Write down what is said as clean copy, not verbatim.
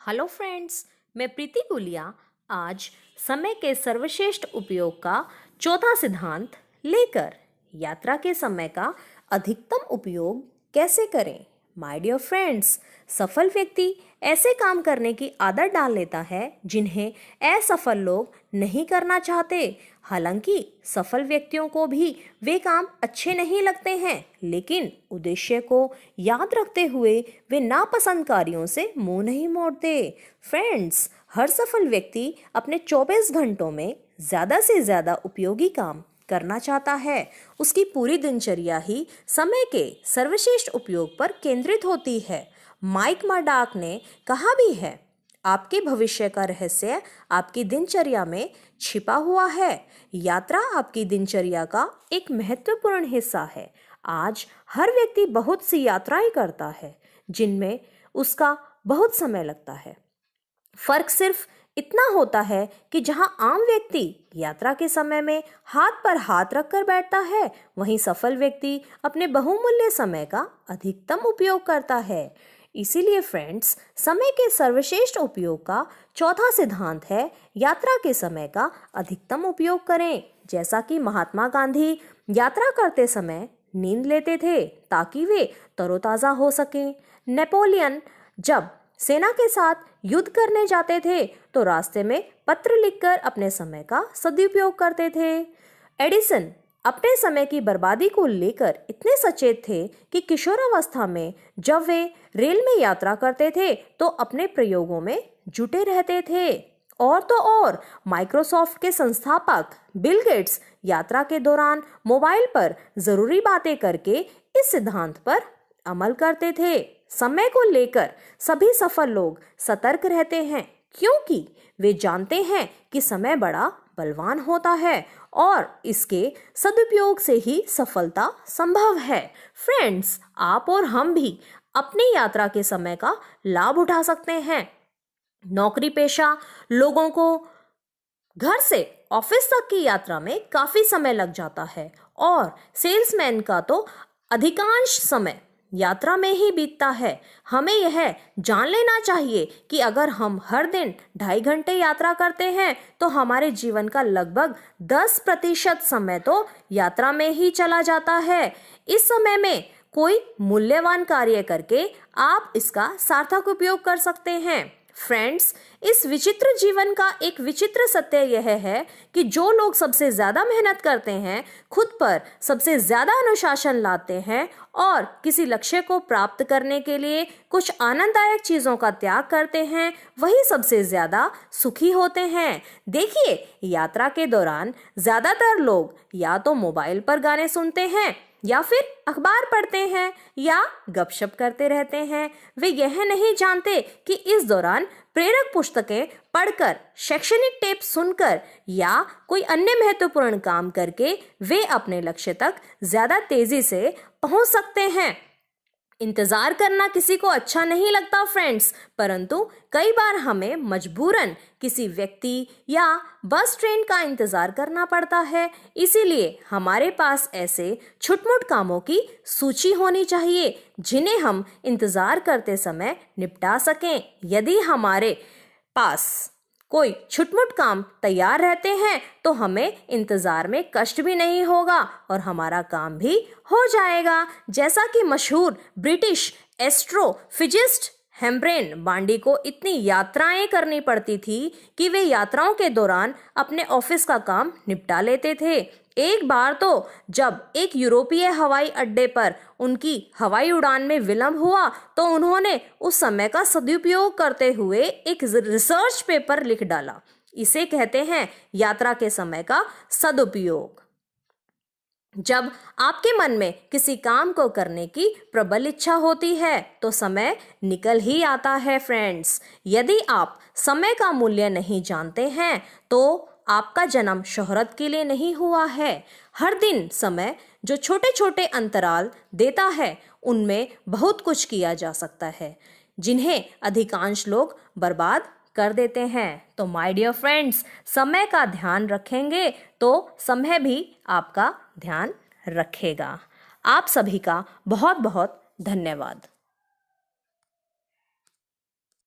Hello friends, मैं प्रीति गुलिया आज समय के सर्वश्रेष्ठ उपयोग का चौथा सिद्धांत लेकर यात्रा के समय का अधिकतम उपयोग कैसे करें। माय डियर फ्रेंड्स, सफल व्यक्ति ऐसे काम करने की आदत डाल लेता है जिन्हें असफल लोग नहीं करना चाहते। हालांकि सफल व्यक्तियों को भी वे काम अच्छे नहीं लगते हैं, लेकिन उद्देश्य को याद रखते हुए वे नापसंद कार्यों से मुंह नहीं मोड़ते। फ्रेंड्स, हर सफल व्यक्ति अपने 24 घंटों में ज़्यादा से ज़्यादा उपयोगी काम करना चाहता है। उसकी पूरी दिनचर्या ही समय के सर्वश्रेष्ठ उपयोग पर केंद्रित होती है। माइक मर्डॉक ने कहा भी है, आपके भविष्य का रहस्य आपकी दिनचर्या में छिपा हुआ है। यात्रा आपकी दिनचर्या का एक महत्वपूर्ण हिस्सा है। आज हर व्यक्ति बहुत सी यात्राएं करता है जिनमें उसका बहुत समय लगता है। फर्क सिर्फ इतना होता है कि जहां आम व्यक्ति यात्रा के समय में हाथ पर हाथ रखकर बैठता है, वहीं सफल व्यक्ति अपने बहुमूल्य समय का अधिकतम उपयोग करता है। इसीलिए फ्रेंड्स, समय के सर्वश्रेष्ठ उपयोग का चौथा सिद्धांत है, यात्रा के समय का अधिकतम उपयोग करें। जैसा कि महात्मा गांधी यात्रा करते समय नींद लेते थे ताकि वे तरोताज़ा हो सकें। नेपोलियन जब सेना के साथ युद्ध करने जाते थे तो रास्ते में पत्र लिखकर अपने समय का सदुपयोग करते थे। एडिसन अपने समय की बर्बादी को लेकर इतने सचेत थे कि किशोरावस्था में जब वे रेल में यात्रा करते थे तो अपने प्रयोगों में जुटे रहते थे। और तो और माइक्रोसॉफ्ट के संस्थापक बिल गेट्स यात्रा के दौरान मोबाइल पर जरूरी बातें करके इस सिद्धांत पर अमल करते थे। समय को लेकर सभी सफल लोग सतर्क रहते हैं क्योंकि वे जानते हैं कि समय बड़ा बलवान होता है और इसके सदुपयोग से ही सफलता संभव है। फ्रेंड्स, आप और हम भी अपनी यात्रा के समय का लाभ उठा सकते हैं। नौकरी पेशा लोगों को घर से ऑफिस तक की यात्रा में काफी समय लग जाता है और सेल्समैन का तो अधिकांश समय यात्रा में ही बीतता है। हमें यह जान लेना चाहिए कि अगर हम हर दिन 2.5 घंटे यात्रा करते हैं तो हमारे जीवन का लगभग 10% समय तो यात्रा में ही चला जाता है। इस समय में कोई मूल्यवान कार्य करके आप इसका सार्थक उपयोग कर सकते हैं। फ्रेंड्स, इस विचित्र जीवन का एक विचित्र सत्य यह है कि जो लोग सबसे ज्यादा मेहनत करते हैं, खुद पर सबसे ज्यादा अनुशासन लाते हैं और किसी लक्ष्य को प्राप्त करने के लिए कुछ आनंददायक चीजों का त्याग करते हैं, वही सबसे ज्यादा सुखी होते हैं। देखिए, यात्रा के दौरान ज्यादातर लोग या तो मोबाइल पर गाने सुनते हैं या फिर अखबार पढ़ते हैं या गपशप करते रहते हैं। वे यह नहीं जानते कि इस दौरान प्रेरक पुस्तकें पढ़कर, शैक्षणिक टेप सुनकर या कोई अन्य महत्वपूर्ण काम करके वे अपने लक्ष्य तक ज्यादा तेजी से पहुंच सकते हैं। इंतजार करना किसी को अच्छा नहीं लगता फ्रेंड्स, परंतु कई बार हमें मजबूरन किसी व्यक्ति या बस ट्रेन का इंतजार करना पड़ता है। इसीलिए हमारे पास ऐसे छुटमुट कामों की सूची होनी चाहिए जिन्हें हम इंतजार करते समय निपटा सकें। यदि हमारे पास कोई छुटमुट काम तैयार रहते हैं तो हमें इंतजार में कष्ट भी नहीं होगा और हमारा काम भी हो जाएगा। जैसा कि मशहूर ब्रिटिश एस्ट्रोफिजिस्ट हेम्ब्रेन बांडी को इतनी यात्राएं करनी पड़ती थी कि वे यात्राओं के दौरान अपने ऑफिस का काम निपटा लेते थे। एक बार तो जब एक यूरोपीय हवाई अड्डे पर उनकी हवाई उड़ान में विलंब हुआ तो उन्होंने उस समय का सदुपयोग करते हुए एक रिसर्च पेपर लिख डाला। इसे कहते हैं यात्रा के समय का सदुपयोग। जब आपके मन में किसी काम को करने की प्रबल इच्छा होती है तो समय निकल ही आता है। फ्रेंड्स, यदि आप समय का मूल्य नहीं जानते हैं तो आपका जन्म शोहरत के लिए नहीं हुआ है। हर दिन समय जो छोटे छोटे अंतराल देता है उनमें बहुत कुछ किया जा सकता है जिन्हें अधिकांश लोग बर्बाद कर देते हैं। तो माय डियर फ्रेंड्स, समय का ध्यान रखेंगे तो समय भी आपका ध्यान रखेगा। आप सभी का बहुत बहुत धन्यवाद।